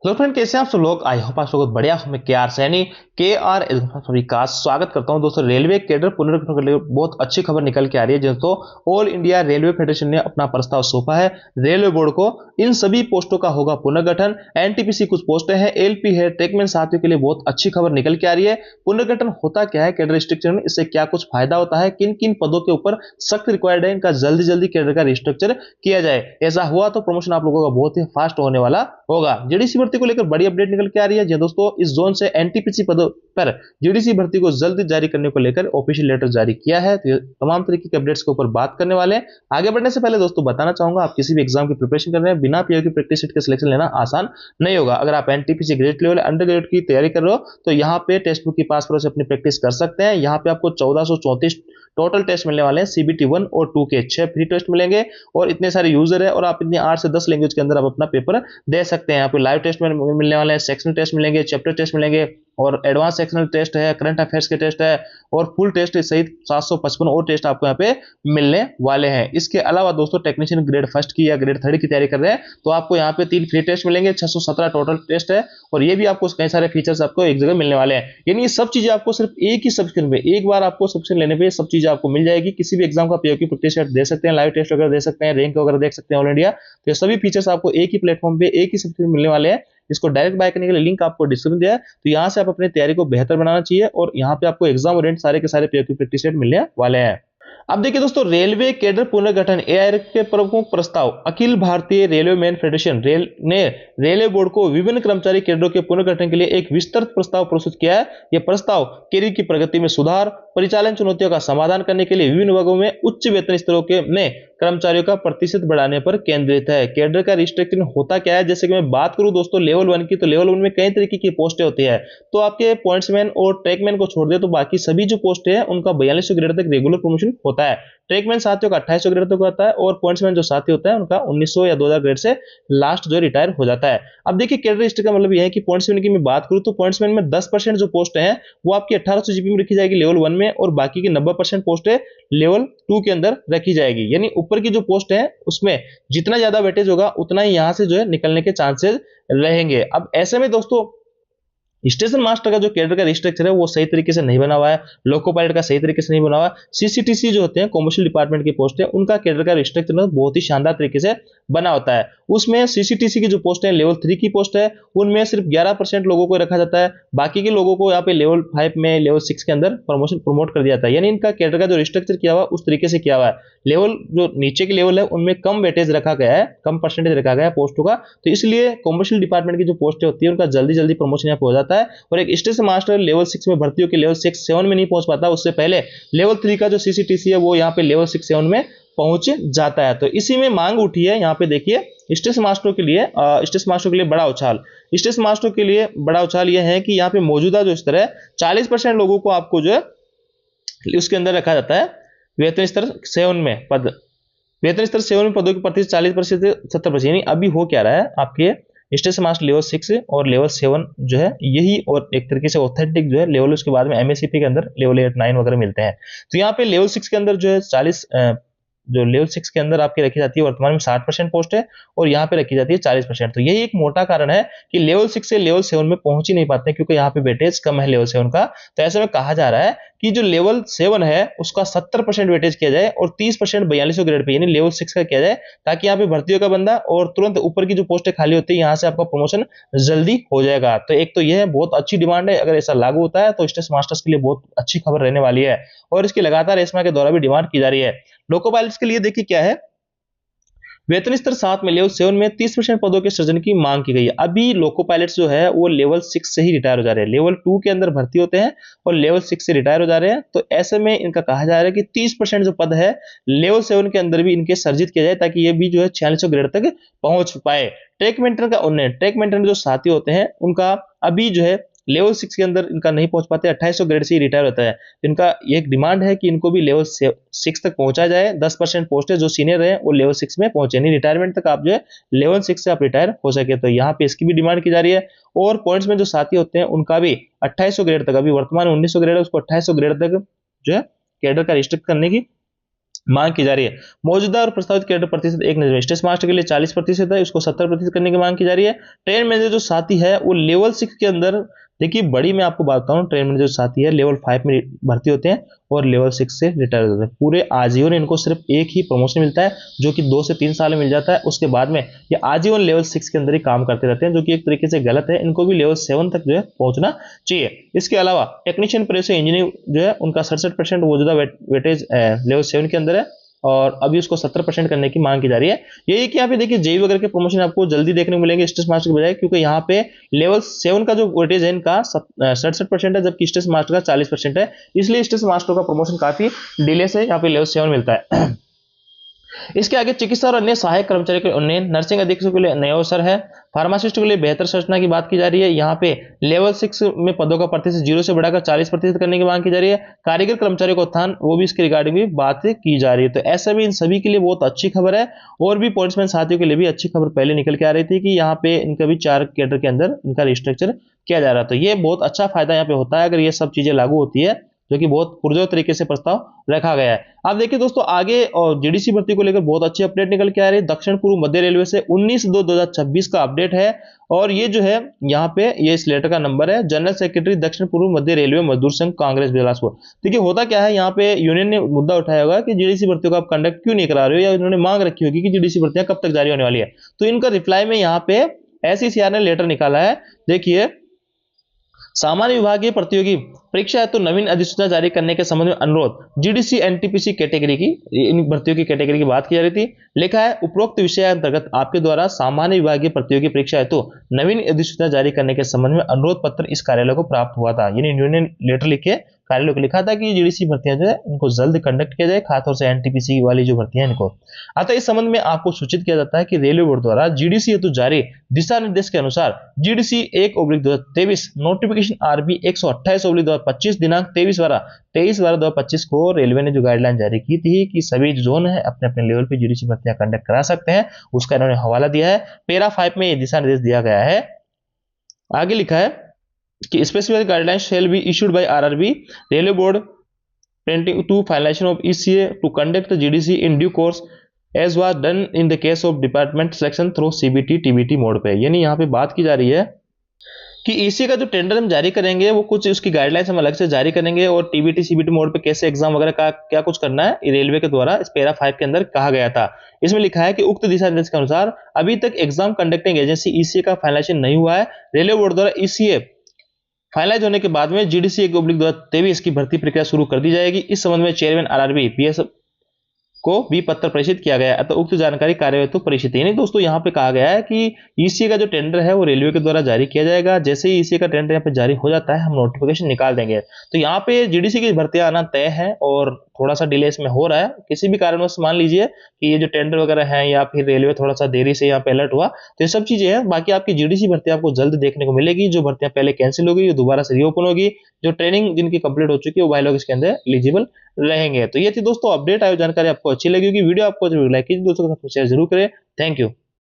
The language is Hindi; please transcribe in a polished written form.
हेलो फ्रेंड, कैसे हैं आप सब लोग। आई होप आप सब लोग बढ़िया हो। मैं के आर सैनी सभी का स्वागत करता हूं। दोस्तों, रेलवे कैडर पुनर्गठन के लिए बहुत अच्छी खबर निकल के आ रही है। दोस्तों, ऑल इंडिया रेलवे फेडरेशन ने अपना प्रस्ताव सौंपा है रेलवे बोर्ड को। इन सभी पोस्टों का होगा पुनर्गठन। एनटीपीसी कुछ पोस्टें हैं, एलपी है, ट्रेकमैन साथियों के लिए बहुत अच्छी खबर निकल के आ रही है। पुनर्गठन होता क्या है, कैडर रिस्ट्रक्चर में इससे क्या कुछ फायदा होता है, किन किन पदों के ऊपर सख्त रिक्वायर्ड है इनका जल्दी जल्दी कैडर का रिस्ट्रक्चर किया जाए। ऐसा हुआ तो प्रमोशन आप लोगों का बहुत ही फास्ट होने वाला होगा। जीडीसी भर्ती को लेकर बड़ी अपडेट निकल के आ रही है। जी दोस्तों, इस जोन से एनटीपीसी पदों पर जीडीसी भर्ती को जल्द जारी करने को लेकर ऑफिशियल लेटर जारी किया है। तो ये तमाम तरीके के अपडेट्स के ऊपर बात करने वाले हैं। आगे बढ़ने से पहले दोस्तों बताना चाहूंगा, आप किसी भी एग्जाम की प्रिपरेशन कर रहे हैं, बिना पीओ की प्रैक्टिस शीट का सिलेक्शन लेना आसान नहीं होगा। अगर आप NTPC graduate level under graduate की तैयारी कर रहे हो तो यहाँ पे टेक्स्ट बुक की पास करो से अपनी प्रैक्टिस कर सकते हैं। यहाँ पे आपको 1434 टोटल टेस्ट मिलने वाले हैं। सीबीटी 1 और 2 के 6 फ्री टेस्ट मिलेंगे और इतने सारे यूजर है और आप इतनी 8 से 10 लैंग्वेज के अंदर आप अपना पेपर दे सकते हैं। यहाँ पे लाइव टेस्ट में मिलने वाले हैं, सेक्शनल टेस्ट मिलेंगे, चैप्टर टेस्ट मिलेंगे और एडवांस सेक्शनल टेस्ट है, करंट अफेयर्स के टेस्ट है और फुल टेस्ट सहित 755 और टेस्ट आपको यहाँ पे मिलने वाले हैं। इसके अलावा दोस्तों, टेक्नीशियन ग्रेड फर्स्ट की या ग्रेड थर्ड की तैयारी कर रहे हैं तो आपको यहाँ पे 3 फ्री टेस्ट मिलेंगे, 617 टोटल टेस्ट है और ये भी आपको कई सारे फीचर्स आपको एक जगह मिलने वाले हैं। यानी ये सब चीजें आपको सिर्फ एक ही सब्सक्रिप्शन पे, एक बार आपको सब्सक्रिप्शन लेने पे सब चीजें आपको मिल जाएगी। किसी भी एग्जाम का पीओ की प्रैक्टिस सेट दे सकते हैं, लाइव टेस्ट वगैरह दे सकते हैं, रैंक वगैरह देख सकते हैं ऑल इंडिया। तो ये सभी फीचर्स आपको एक ही प्लेटफॉर्म पे एक ही सब्सक्रिप्शन मिलने वाले हैं। इसको डायरेक्ट बाय करने के लिए लिंक आपको डिस्क्रिप्शन दिया है, तो यहाँ से आप अपनी तैयारी को बेहतर बनाना चाहिए और यहाँ पे आपको एग्जाम ओरिएंट सारे के सारे पीओ की प्रैक्टिस सेट मिलने वाले हैं। अब देखिए दोस्तों, रेलवे कैडर पुनर्गठन एआर के प्रमुख प्रस्ताव। Akhil Bharatiya railway man federation ने रेलवे बोर्ड को विभिन्न कर्मचारी कैडरों के पुनर्गठन के लिए एक विस्तृत प्रस्ताव प्रस्तुत किया है। यह प्रस्ताव कैरियर की प्रगति में सुधार, परिचालन चुनौतियों का समाधान करने के लिए विभिन्न वर्गों में उच्च वेतन स्तरों के में कर्मचारियों का प्रतिशत बढ़ाने पर केंद्रित है। कैडर का रिस्ट्रक्चरिंग होता क्या है, जैसे कि मैं बात करूं दोस्तों लेवल 1 की, तो लेवल 1 में कई तरीके की पोस्टें होती है। तो आपके पॉइंट्समैन और ट्रैकमैन को छोड़ दे तो बाकी सभी जो पोस्ट है उनका 4200 ग्रेड तक रेगुलर प्रमोशन होता है। ट्रैकमैन साथियों का 2800 ग्रेड तक होता है और पॉइंट्समैन जो साथी होता है उनका 1900 या 2000 ग्रेड से लास्ट जो रिटायर हो जाता है। अब देखिए, कैडर रिस्ट्रक्चर का मतलब यह है कि पॉइंट्समैन की मैं बात करूं तो पॉइंट्समैन में 10% जो पोस्ट है वो आपकी 1800 जीपी में रखी जाएगी लेवल 1 में और बाकी की 90% पोस्ट है लेवल 2 के अंदर रखी जाएगी। यानी ऊपर की जो पोस्ट है उसमें जितना ज्यादा वेटेज होगा उतना ही यहां से जो है निकलने के चांसेस रहेंगे। अब ऐसे में दोस्तों, स्टेशन मास्टर का जो कैडर का रिस्ट्रक्चर है वो सही तरीके से नहीं बना हुआ है, लोको पायलट का सही तरीके से नहीं बना हुआ है। सीसीटीसी जो होते हैं कॉमर्शियल डिपार्टमेंट की पोस्ट है उनका कैडर का रिस्ट्रक्चर बहुत ही शानदार तरीके से बना होता है। उसमें सीसीटीसी की जो पोस्ट है लेवल 3 की पोस्ट है उनमें सिर्फ 11% लोगों को रखा जाता है, बाकी के लोगों को यहाँ पे लेवल 5 में लेवल 6 के अंदर प्रमोट कर दिया जाता है। यानी इनका कैडर का जो रिस्ट्रक्चर किया हुआ उस तरीके से किया हुआ है। लेवल जो नीचे के लेवल है उनमें कम वेटेज रखा गया है, कम परसेंटेज रखा गया है पोस्टों का, तो इसलिए कॉमर्शियल डिपार्टमेंट की जो पोस्टें होती है उनका जल्दी जल्दी प्रमोशन यहाँ पे हो जाता है। और एक स्टेशन मास्टर लेवल 6 में भर्ती होकर लेवल 6 7 में नहीं पहुंच पाता, उससे पहले लेवल 3 का जो सीसीटीसी है वो यहाँ पे लेवल 6 7 में पहुंच जाता है। तो इसी में मांग उठी है। यहाँ पे देखिए, स्टेशन मास्टरों के लिए बड़ा उछाल। स्टेशन मास्टरों के लिए बड़ा उछाल यह है कि यहाँ पे मौजूदा जो स्तर है 40% लोगों को आपको जो है उसके अंदर रखा जाता है। वेतन स्तर 7 में पद, वेतन स्तर 7 में पदों की प्रतिशत 40% से 70%। यानी अभी हो क्या रहा है, आपके स्टेशन मास्टर लेवल 6 और लेवल 7 जो है यही और एक तरीके से ऑथेंटिक जो है लेवल, उसके बाद में एमएससीपी के अंदर लेवल 8 9 वगैरह मिलते हैं। तो यहाँ पे लेवल 6 के अंदर जो है 40 जो लेवल 6 के अंदर आपकी रखी जाती है वर्तमान में 60% पोस्ट है और यहाँ पे रखी जाती है 40%। तो यही एक मोटा कारण है कि लेवल 6 से लेवल 7 में पहुंच ही नहीं पाते क्योंकि यहाँ पे वेटेज कम है लेवल 7 का। तो ऐसे में कहा जा रहा है कि जो लेवल 7 है उसका 70% वेटेज किया जाए और 30% 4200 ग्रेड पे यानी लेवल 6 का किया जाए, ताकि यहाँ पे भर्ती होगा बंदा और तुरंत ऊपर की जो पोस्टें खाली होती है यहाँ से आपका प्रमोशन जल्दी हो जाएगा। तो एक तो यह है बहुत अच्छी डिमांड है, अगर ऐसा लागू होता है तो स्टेशन मास्टर्स के लिए बहुत अच्छी खबर रहने वाली है और इसकी लगातार एस्मा के द्वारा भी डिमांड की जा रही है। लोको पायलट्स के लिए देखिए क्या है, वेतन स्तर 7 में लेवल 7 में 30% पदों के सृजन की मांग की गई है। अभी लोको पायलट्स जो है वो लेवल 6 से ही रिटायर हो जा रहे हैं, लेवल 2 के अंदर भर्ती होते हैं और लेवल 6 से रिटायर हो जा रहे हैं। तो ऐसे में इनका कहा जा रहा है कि 30% जो पद है लेवल 7 के अंदर भी इनके सर्जित किया जाए ताकि ये भी जो है 4600 ग्रेड तक पहुंच पाए। ट्रैक मेंटेनर का उन्नयन, ट्रैक मेंटेनर जो साथी होते हैं उनका अभी जो है लेवल 6 के अंदर इनका नहीं पहुंच पाते, 2800 ग्रेड से ही रिटायर होता है। इनका एक डिमांड है कि इनको भी लेवल 6 तक पहुंचा जाए। 10% पोस्ट है जो सीनियर है वो लेवल 6 में पहुंचे, नहीं रिटायरमेंट तक आप जो है लेवल 6 से आप रिटायर हो सके। तो यहाँ पे इसकी भी डिमांड की जा रही है। और पॉइंट्स में जो साथी होते हैं उनका भी 2800 ग्रेड तक, अभी वर्तमान 1900 ग्रेड है उसको 2800 ग्रेड तक जो है कैडर का रिस्ट्रिक्ट करने की मांग की जा रही है। मौजूदा और प्रस्तावित कैडर प्रतिशत एक नजर में स्टेशन मास्टर के लिए 40% है, इसको 70% करने की मांग की जा रही है। ट्रेन मैनेजर जो साथी है वो लेवल 6 के अंदर, देखिए बड़ी मैं आपको बात बताऊं, ट्रेन मैनेजर साथी है लेवल 5 में भर्ती होते हैं और लेवल 6 से रिटायर होते हैं। पूरे आजीवन इनको सिर्फ एक ही प्रमोशन मिलता है जो कि 2 से 3 साल में मिल जाता है। उसके बाद में ये आजीवन लेवल 6 के अंदर ही काम करते रहते हैं, जो कि एक तरीके से गलत है। इनको भी लेवल 7 तक जो है पहुंचना चाहिए। इसके अलावा टेक्नीशियन प्रेस इंजीनियर जो है उनका 67% मौजूदा वेटेज लेवल 7 के अंदर है और अभी उसको 70% करने की मांग की जा रही है। यही कि यहाँ पे देखिए जेई वगैरह के प्रमोशन आपको जल्दी देखने को मिलेंगे स्टेशन मास्टर के बजाय, क्योंकि यहाँ पे लेवल 7 का जो वेटेज है इनका 67% है, जबकि स्टेशन मास्टर का 40% है। इसलिए स्टेशन मास्टर का प्रमोशन काफी डिले से यहाँ पे लेवल 7 मिलता है। इसके आगे चिकित्सा और अन्य सहायक कर्मचारियों के उन्नयन, नर्सिंग अधीक्षकों के लिए नया अवसर है, फार्मासिस्ट के लिए बेहतर संरचना की बात की जा रही है। यहाँ पे लेवल 6 में पदों का प्रतिशत 0 से बढ़ाकर 40% करने की मांग की जा रही है। कारीगर कर्मचारियों का उत्थान, वो भी इसके रिगार्डिंग भी बात की जा रही है। तो ऐसा भी इन सभी के लिए बहुत अच्छी खबर है। और भी पॉइंट्समैन साथियों के लिए भी अच्छी खबर पहले निकल के आ रही थी कि यहाँ पे इनका भी 4 कैडर के अंदर इनका रिस्ट्रक्चर किया जा रहा है। तो ये बहुत अच्छा फायदा यहाँ पे होता है अगर ये सब चीजें लागू होती है, जो कि बहुत पुरजोर तरीके से प्रस्ताव रखा गया है। अब देखिए दोस्तों आगे और जीडीसी भर्ती को लेकर बहुत अच्छी अपडेट निकल के आ रही है। दक्षिण पूर्व मध्य रेलवे से 19/2/2026 का अपडेट है और ये जो है यहाँ पे ये इस लेटर का नंबर है, जनरल सेक्रेटरी दक्षिण पूर्व मध्य रेलवे मजदूर संघ कांग्रेस बिलासपुर। देखिए होता क्या है, यहाँ पे यूनियन ने मुद्दा उठाया होगा कि जीडीसी भर्तियों को आप कंडक्ट क्यों नहीं करा रहे हो, या इन्होंने मांग रखी होगी कि जीडीसी भर्तियां कब तक जारी होने वाली है। तो इनका रिप्लाई में यहाँ पे एसईसीआर ने लेटर निकाला है। देखिए, सामान्य विभागीय प्रतियोगी परीक्षा हेतु नवीन अधिसूचना जारी करने के संबंध में अनुरोध, जीडीसी एनटीपीसी कैटेगरी की, इन भर्तियों की कैटेगरी की बात की जा रही थी। लिखा है उपरोक्त विषय अंतर्गत आपके द्वारा सामान्य विभागीय प्रतियोगी परीक्षा हेतु नवीन अधिसूचना जारी करने के संबंध में अनुरोध पत्र इस कार्यालय को प्राप्त हुआ था। यानी यूनियन लेटर लिखे कार्यालय को लिखा था कि जीडीसी भर्तियां जो है इनको जल्द कंडक्ट किया जाए, खासतौर से एनटीपीसी वाली जो भर्तियां इनको। अतः इस संबंध में आपको सूचित किया जाता है कि रेलवे बोर्ड द्वारा जीडीसी हेतु जारी दिशा निर्देश के अनुसार जीडीसी 1/2023 नोटिफिकेशन आरबी 128/2025 दिनांक 23/12/2025 को रेलवे ने जो गाइडलाइन जारी की थी कि सभी जोन है अपने अपने लेवल पे जीडीसी भर्तियां कंडक्ट करा सकते हैं, उसका इन्होंने हवाला दिया है। पैरा 5 में ये दिशा निर्देश दिया गया है। आगे लिखा है कि specific guidelines shall be issued by RRB railway board tending to finalization of ECA to conduct the GDC in due course as was done in the case of department selection through CBT TBT mode पे। यानी यहाँ पे बात की जा रही है कि ईसीए का जो टेंडर हम जारी करेंगे वो कुछ उसकी गाइडलाइंस हम अलग से जारी करेंगे और टीबीटी सीबीटी मोड पे कैसे एग्जाम वगैरह का क्या कुछ करना है रेलवे के द्वारा इस पैरा 5 के अंदर कहा गया था। इसमें लिखा है कि उक्त दिशा निर्देश के अनुसार अभी तक एग्जाम कंडक्टिंग एजेंसी ईसीए का फाइनलाइजेशन नहीं हुआ है। रेलवे बोर्ड द्वारा ईसीए फाइनलाइज होने के बाद में जीडीसी 1/2023 की भर्ती प्रक्रिया शुरू कर दी जाएगी। इस संबंध में चेयरमैन आरआरबी पीएस को भी पत्र प्रेषित किया गया है, अतः उक्त जानकारी कार्य हेतु प्रेषित है। यानी दोस्तों यहाँ पे कहा गया है कि ईसीए का जो टेंडर है वो रेलवे के द्वारा जारी किया जाएगा। जैसे ही ईसीए का टेंडर यहाँ पे जारी हो जाता है हम नोटिफिकेशन निकाल देंगे। तो यहाँ पे जीडीसी की भर्तियां आना तय है और थोड़ा सा डिले इसमें हो रहा है। किसी भी कारणवश मान लीजिए कि ये जो टेंडर वगैरह है या फिर रेलवे थोड़ा सा देरी से यहाँ पे अलर्ट हुआ, तो ये सब चीजें हैं। बाकी आपकी जीडीसी भर्ती आपको जल्द देखने को मिलेगी। जो भर्तियां पहले कैंसिल हो गई दोबारा से रीओपन होगी। जो ट्रेनिंग जिनकी कंप्लीट हो चुकी है वो 22 लोग इसके अंदर एलिजिबल रहेंगे। तो ये थी दोस्तों अपडेट। आयो जानकारी आपको अच्छी लगी होगी, वीडियो आपको लाइक कीजिए, दोस्तों के साथ शेयर जरूर करें। Thank you.